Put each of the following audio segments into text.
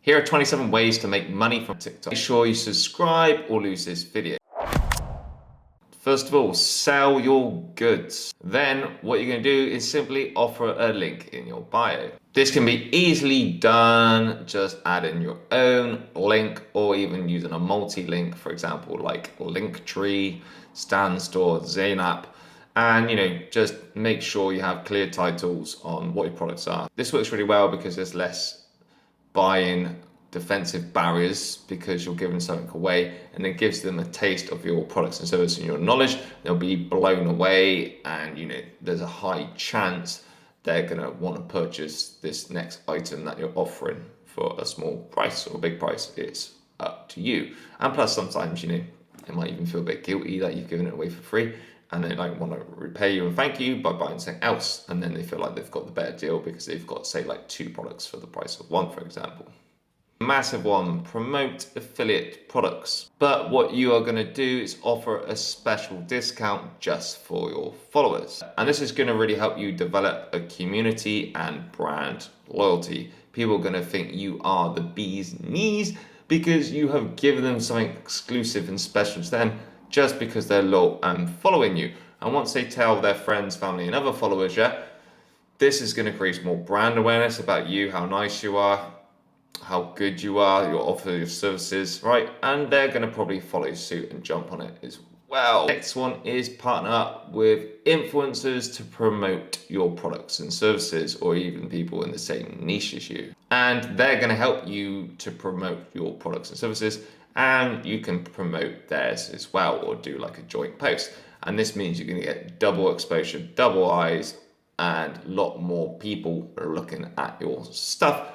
Here are 27 ways to make money from TikTok. Make sure you subscribe or lose this video. First of all, sell your goods. Then what you're going to do is simply offer a link in your bio. This can be easily done. Just add in your own link or even using a multi-link, for example, like Linktree, Stan Store, Zainab. And just make sure you have clear titles on what your products are. This works really well because there's less buy-in defensive barriers because you're giving something away, and it gives them a taste of your products and services and your knowledge. They'll be blown away, and there's a high chance they're going to want to purchase this next item that you're offering for a small price or a big price. It's up to you. And plus sometimes they might even feel a bit guilty that you've given it away for free, and they like want to repay you and thank you by buying something else, and then they feel like they've got the better deal because they've got, say, like 2 products for the price of 1, for example. Massive one, promote affiliate products. But what you are going to do is offer a special discount just for your followers. And this is going to really help you develop a community and brand loyalty. People are going to think you are the bee's knees because you have given them something exclusive and special to them just because they're loyal and following you. And once they tell their friends, family, and other followers, this is going to create more brand awareness about you, how nice you are, how good you are, your offer, your services, right? And they're going to probably follow suit and jump on it as well. Next one is partner up with influencers to promote your products and services, or even people in the same niche as you. And they're going to help you to promote your products and services, and you can promote theirs as well, or do like a joint post. And this means you're going to get double exposure, double eyes, and a lot more people are looking at your stuff.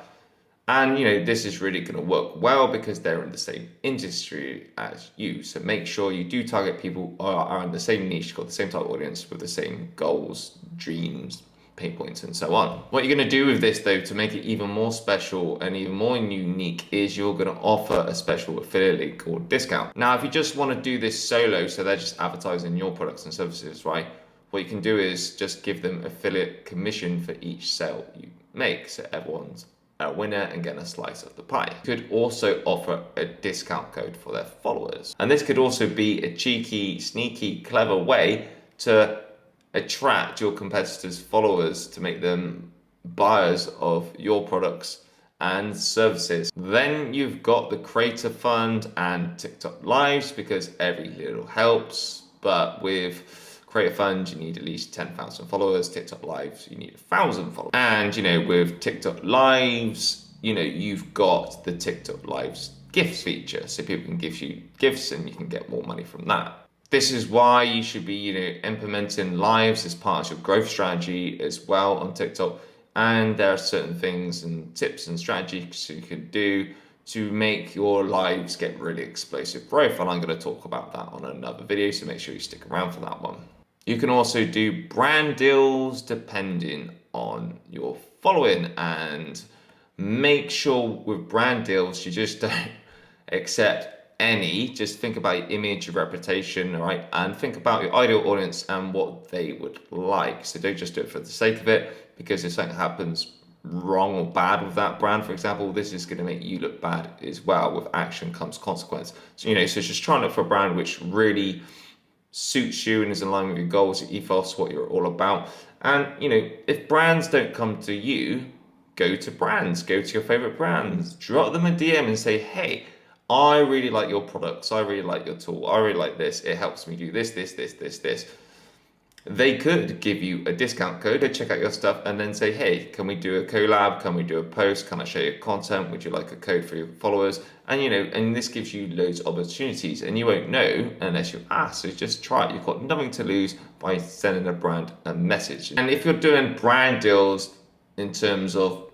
And this is really going to work well because they're in the same industry as you. So make sure you do target people who are in the same niche, got the same type of audience with the same goals, dreams, pain points, and so on. What you're going to do with this, though, to make it even more special and even more unique, is you're going to offer a special affiliate link or discount. Now, if you just want to do this solo, so they're just advertising your products and services, right? What you can do is just give them affiliate commission for each sale you make, so everyone's a winner and get a slice of the pie. You could also offer a discount code for their followers. And this could also be a cheeky, sneaky, clever way to attract your competitors' followers to make them buyers of your products and services. Then you've got the Creator Fund and TikTok Lives, because every little helps. But with Creator Fund, you need at least 10,000 followers. TikTok Lives, you need 1,000 followers. And with TikTok Lives, you've got the TikTok Lives gifts feature, so people can give you gifts and you can get more money from that. This is why you should be, implementing lives as part of your growth strategy as well on TikTok. And there are certain things and tips and strategies you can do to make your lives get really explosive growth. And I'm going to talk about that on another video, so make sure you stick around for that one. You can also do brand deals depending on your following, and make sure with brand deals, you just don't accept any. Just think about your image, your reputation, right? And think about your ideal audience and what they would like. So don't just do it for the sake of it, because if something happens wrong or bad with that brand, for example, this is going to make you look bad as well. With action comes consequence. So, so just try and look for a brand which really suits you and is in line with your goals, your ethos, what you're all about. And if brands don't come to you, go to brands, go to your favorite brands, drop them a DM and say, hey, I really like your products, I really like your tool, I really like this, it helps me do this. They could give you a discount code, go check out your stuff, and then say, hey, can we do a collab? Can we do a post? Can I share your content? Would you like a code for your followers? And and this gives you loads of opportunities, and you won't know unless you ask. So just try it. You've got nothing to lose by sending a brand a message. And if you're doing brand deals in terms of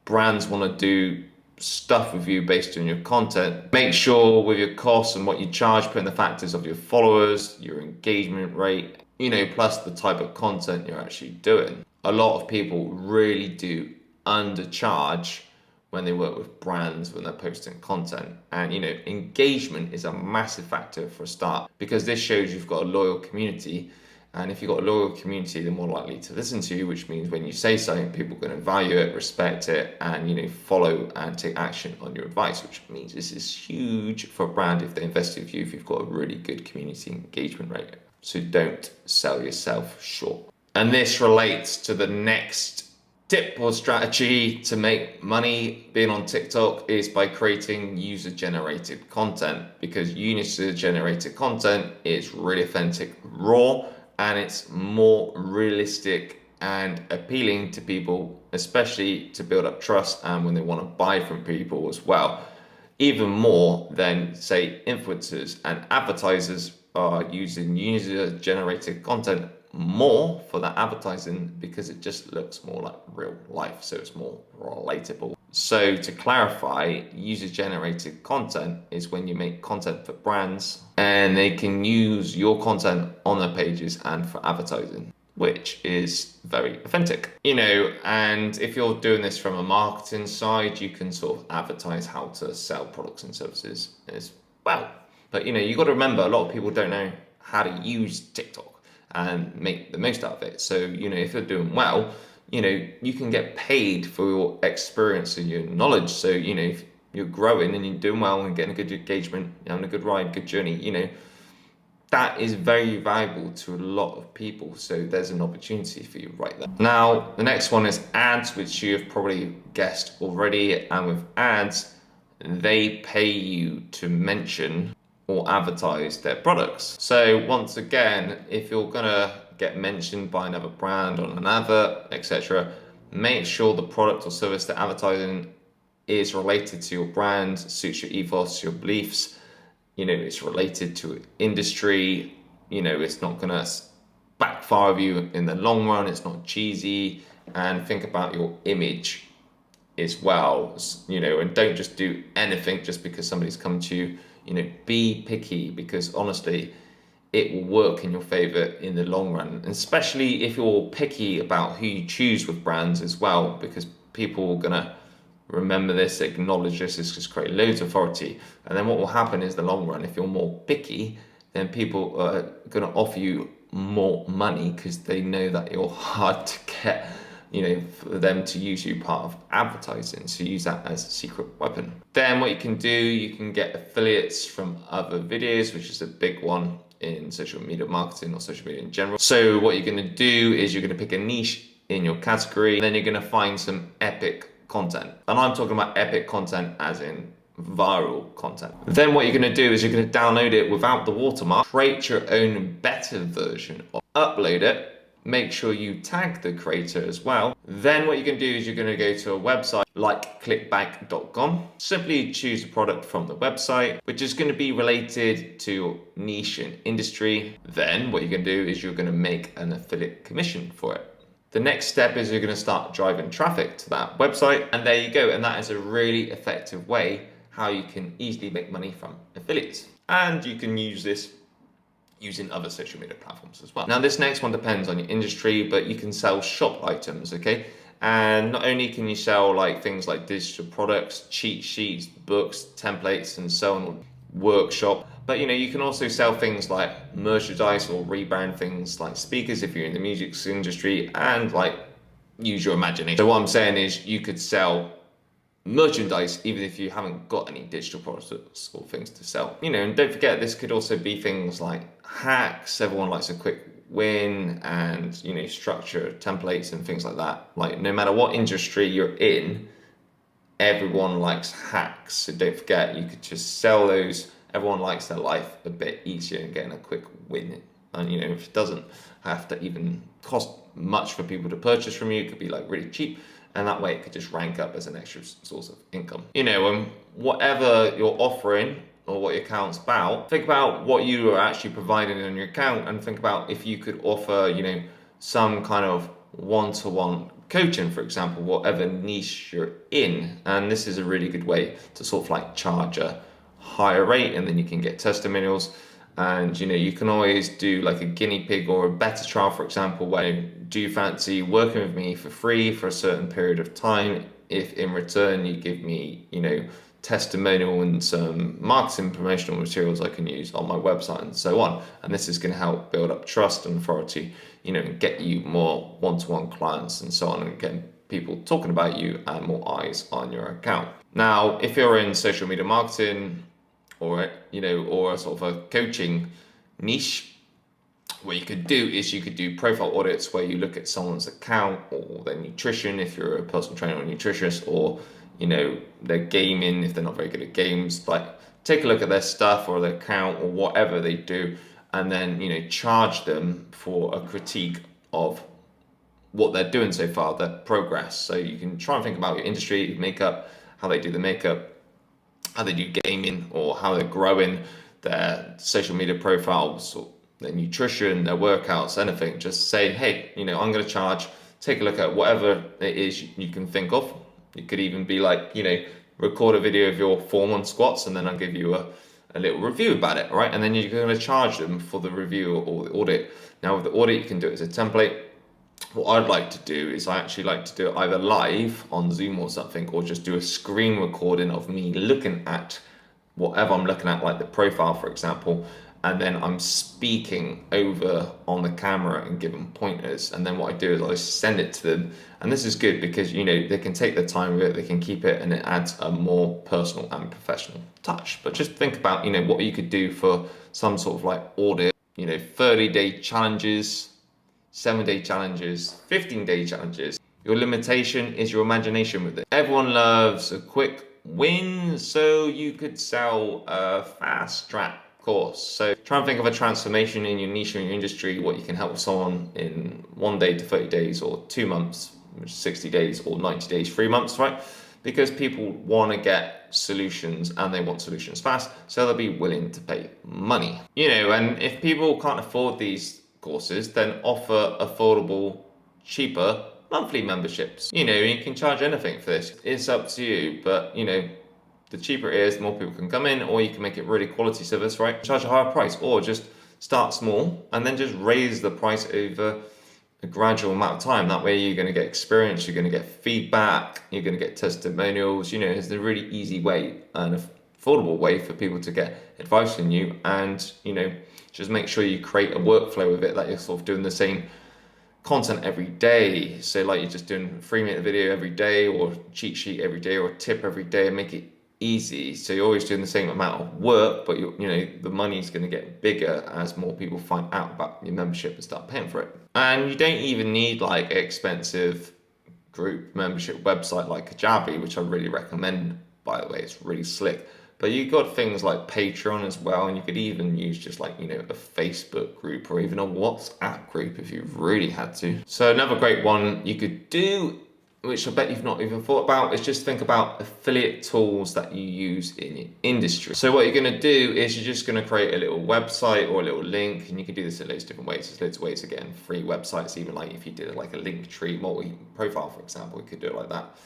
brands want to do stuff with you based on your content, make sure with your costs and what you charge, put in the factors of your followers, your engagement rate, plus the type of content you're actually doing. A lot of people really do undercharge when they work with brands when they're posting content. And engagement is a massive factor for a start, because this shows you've got a loyal community And if you've got a loyal community, they're more likely to listen to you, which means when you say something, people are going to value it, respect it, and follow and take action on your advice, which means this is huge for a brand if they invest in you, if you've got a really good community engagement rate. So don't sell yourself short. And this relates to the next tip or strategy to make money being on TikTok is by creating user-generated content, because user-generated content is really authentic, raw, and it's more realistic and appealing to people, especially to build up trust and when they want to buy from people as well. Even more than, say, influencers and advertisers are using user-generated content more for that advertising because it just looks more like real life, so it's more relatable. So to clarify, user-generated content is when you make content for brands and they can use your content on their pages and for advertising, which is very authentic. And if you're doing this from a marketing side, you can sort of advertise how to sell products and services as well. But you got to remember, a lot of people don't know how to use TikTok and make the most out of it. So, if you're doing well, you can get paid for your experience and your knowledge. So, if you're growing and you're doing well and getting a good engagement, you're having a good ride, good journey, that is very valuable to a lot of people. So there's an opportunity for you right there. Now, the next one is ads, which you have probably guessed already. And with ads, they pay you to mention or advertise their products. So once again, if you're gonna get mentioned by another brand on an advert, etc., make sure the product or service they're advertising is related to your brand, suits your ethos, your beliefs. It's related to industry. It's not gonna backfire of you in the long run. It's not cheesy. And think about your image as well. And don't just do anything just because somebody's come to you. Be picky, because honestly, it will work in your favor in the long run, and especially if you're picky about who you choose with brands as well, because people are gonna remember this, acknowledge this, it's just create loads of authority. And then what will happen is the long run, if you're more picky, then people are gonna offer you more money because they know that you're hard to get, for them to use you part of advertising. So use that as a secret weapon. Then what you can do, you can get affiliates from other videos, which is a big one in social media marketing or social media in general. So what you're gonna do is you're gonna pick a niche in your category, and then you're gonna find some epic content. And I'm talking about epic content as in viral content. Then what you're gonna do is you're gonna download it without the watermark, create your own better version, upload it, make sure you tag the creator as well. Then what you're gonna do is you're gonna go to a website like clickbank.com. Simply choose a product from the website, which is gonna be related to your niche and industry. Then what you're gonna do is you're gonna make an affiliate commission for it. The next step is you're gonna start driving traffic to that website, and there you go. And that is a really effective way how you can easily make money from affiliates. And you can use this using other social media platforms as well. Now, this next one depends on your industry, but you can sell shop items, okay? And not only can you sell things like digital products, cheat sheets, books, templates, and so on, workshop, but you can also sell things like merchandise or rebrand things like speakers if you're in the music industry, and use your imagination. So what I'm saying is you could sell merchandise even if you haven't got any digital products or things to sell. And don't forget, this could also be things like hacks. Everyone likes a quick win, and structure templates and things like that. No matter what industry you're in, everyone likes hacks. So don't forget, you could just sell those. Everyone likes their life a bit easier and getting a quick win. And if it doesn't have to even cost much for people to purchase from you, it could be really cheap. And that way it could just rank up as an extra source of income. Whatever you're offering or what your account's about, think about what you are actually providing on your account, and think about if you could offer, some kind of one-to-one coaching, for example, whatever niche you're in. And this is a really good way to sort of charge a higher rate, and then you can get testimonials. And you can always do a guinea pig or a beta trial, for example, where do you fancy working with me for free for a certain period of time if in return you give me testimonial and some marketing promotional materials I can use on my website and so on. And this is going to help build up trust and authority, and get you more one-to-one clients and so on, and getting people talking about you and more eyes on your account. Now, if you're in social media marketing or, or a sort of a coaching niche, what you could do is you could do profile audits where you look at someone's account or their nutrition if you're a personal trainer or nutritionist, or their gaming if they're not very good at games. Like, take a look at their stuff or their account or whatever they do, and then charge them for a critique of what they're doing so far, their progress. So you can try and think about your industry, makeup, how they do the makeup, how they do gaming, or how they're growing their social media profiles, or their nutrition, their workouts, anything. Just say, hey, I'm going to charge. Take a look at whatever it is you can think of. It could even be like, record a video of your form on squats, and then I'll give you a little review about it, right? And then you're going to charge them for the review or the audit. Now with the audit, you can do it as a template. What I'd like to do is I actually like to do it either live on Zoom or something, or just do a screen recording of me looking at whatever I'm looking at, like the profile, for example, and then I'm speaking over on the camera and giving pointers. And then what I do is I send it to them. And this is good because, they can take their time with it, they can keep it, and it adds a more personal and professional touch. But just think about, what you could do for some sort of like audit, 30-day challenges, 7-day challenges, 15-day challenges. Your limitation is your imagination with it. Everyone loves a quick win, so you could sell a fast track course. So try and think of a transformation in your niche or in your industry, what you can help someone in 1 day to 30 days, or 2 months, which is 60 days, or 90 days, 3 months, right? Because people want to get solutions and they want solutions fast, so they'll be willing to pay money. And if people can't afford these courses, then offer affordable, cheaper monthly memberships. You can charge anything for this. It's up to you, but the cheaper it is, the more people can come in, or you can make it really quality service, right? Charge a higher price, or just start small and then just raise the price over a gradual amount of time. That way you're going to get experience, you're going to get feedback, you're going to get testimonials. It's a really easy way and affordable way for people to get advice from you. And, just make sure you create a workflow with it, that you're sort of doing the same content every day. So like you're just doing a 3-minute video every day, or cheat sheet every day, or a tip every day, and make it easy. So you're always doing the same amount of work, but the money's going to get bigger as more people find out about your membership and start paying for it. And you don't even need like an expensive group membership website like Kajabi, which I really recommend, by the way. It's really slick. But you've got things like Patreon as well, and you could even use just like, a Facebook group or even a WhatsApp group if you really had to. So another great one you could do, which I bet you've not even thought about, is just think about affiliate tools that you use in your industry. So what you're going to do is you're just going to create a little website or a little link, and you can do this in loads of different ways. There's loads of ways, again, free websites, even like if you did like a link tree multi-profile, for example, you could do it like that,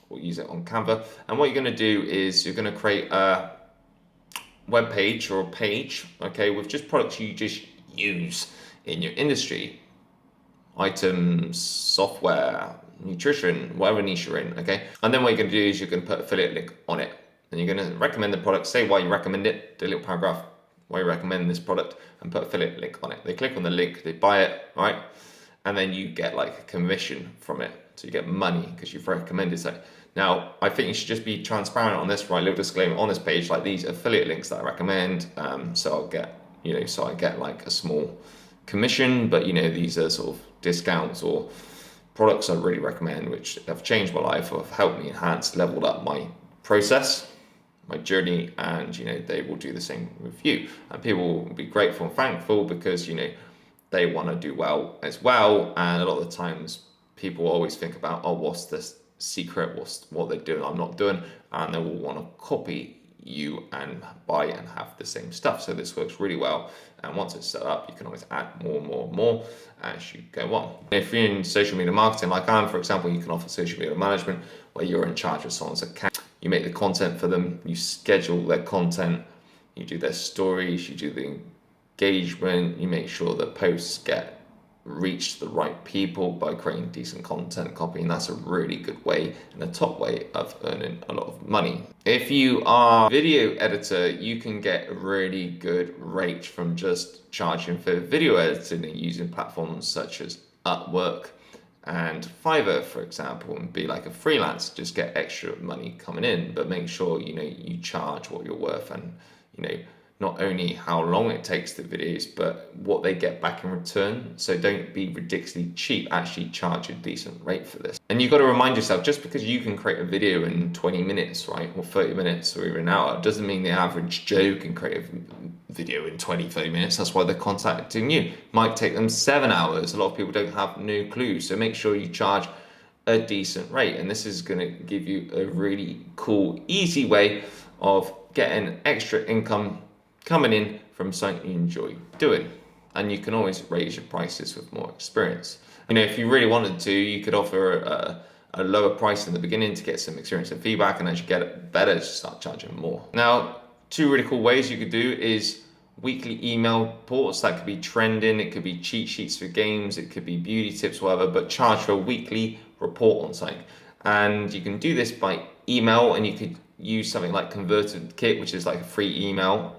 or use it on Canva. And what you're going to do is you're going to create a web page or a page, okay, with just products you just use in your industry, items, software, nutrition, whatever niche you're in, okay? And then what you're going to do is you're going to put affiliate link on it, and you're going to recommend the product, say why you recommend it, do a little paragraph why you recommend this product, and put affiliate link on it. They click on the link, they buy it, right? And then you get like a commission from it, so you get money because you've recommended it. Now, I think you should just be transparent on this, right? A little disclaimer on this page, like these affiliate links that I recommend. So I'll get, so I get like a small commission, but these are sort of discounts or products I really recommend, which have changed my life, or have helped me enhance, leveled up my process, my journey, and they will do the same with you. And people will be grateful and thankful because they want to do well as well. And a lot of the times people always think about, oh, what's this secret, what they're doing I'm not doing, and they will want to copy you and buy and have the same stuff. So this works really well, and once it's set up, you can always add more as you go on. If you're in social media marketing like I am, for example, you can offer social media management, where you're in charge of someone's account. You make the content for them, you schedule their content, you do their stories, you do the engagement, you make sure the posts get reach the right people by creating decent content copy, and that's a really good way and a top way of earning a lot of money. If you are a video editor, you can get a really good rate from just charging for video editing and using platforms such as Upwork and Fiverr, for example, and be like a freelance, just get extra money coming in, but make sure you charge what you're worth, and not only how long it takes the videos, but what they get back in return. So don't be ridiculously cheap, actually charge a decent rate for this. And you've got to remind yourself, just because you can create a video in 20 minutes, right, or 30 minutes or even an hour, doesn't mean the average Joe can create a video in 20, 30 minutes. That's why they're contacting you. Might take them 7 hours. A lot of people don't have no clue. So make sure you charge a decent rate. And this is going to give you a really cool, easy way of getting extra income coming in from something you enjoy doing. And you can always raise your prices with more experience. If you really wanted to, you could offer a lower price in the beginning to get some experience and feedback, and as you get it better, just start charging more. Now, two really cool ways you could do is weekly email reports. That could be trending, it could be cheat sheets for games, it could be beauty tips, whatever, but charge for a weekly report on something. And you can do this by email, and you could use something like ConvertKit, which is like a free email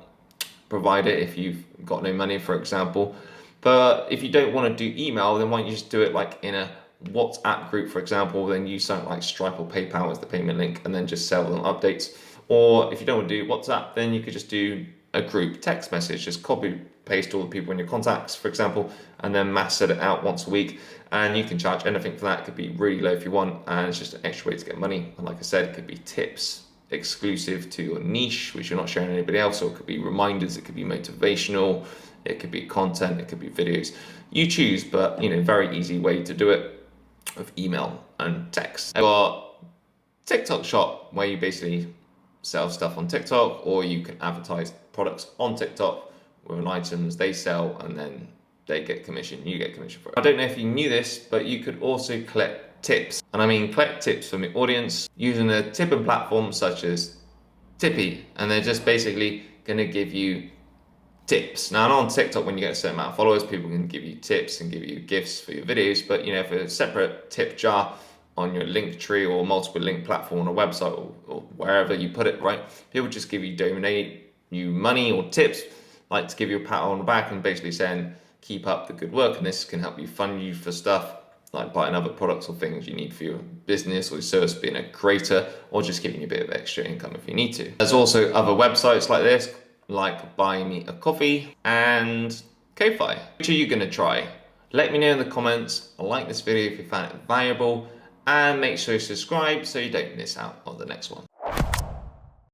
provider if you've got no money, for example. But if you don't want to do email, then why don't you just do it like in a WhatsApp group, for example, then use something like Stripe or PayPal as the payment link, and then just sell them updates. Or if you don't want to do WhatsApp, then you could just do a group text message, just copy paste all the people in your contacts, for example, and then mass set it out once a week. And you can charge anything for that. It could be really low if you want, and it's just an extra way to get money. And like I said, it could be tips exclusive to your niche, which you're not sharing anybody else, or it could be reminders, it could be motivational, it could be content, it could be videos. You choose, but very easy way to do it with email and text. I've got TikTok shop, where you basically sell stuff on TikTok, or you can advertise products on TikTok with items they sell, and then they get commission, you get commission for it. I don't know if you knew this, but you could also collect tips. And I mean collect tips from the audience using a tipping platform such as Tippy, and they're just basically going to give you tips. Now, on TikTok, when you get a certain amount of followers, people can give you tips and give you gifts for your videos, but for a separate tip jar on your link tree or multiple link platform on a website or wherever you put it, right? People just donate you money or tips, like to give you a pat on the back and basically saying, keep up the good work, and this can help you fund you for stuff like buying other products or things you need for your business or your service, being a creator, or just giving you a bit of extra income if you need to. There's also other websites like this, like Buy Me a Coffee and Ko-Fi. Which are you going to try? Let me know in the comments. Like this video if you found it valuable, and make sure you subscribe so you don't miss out on the next one.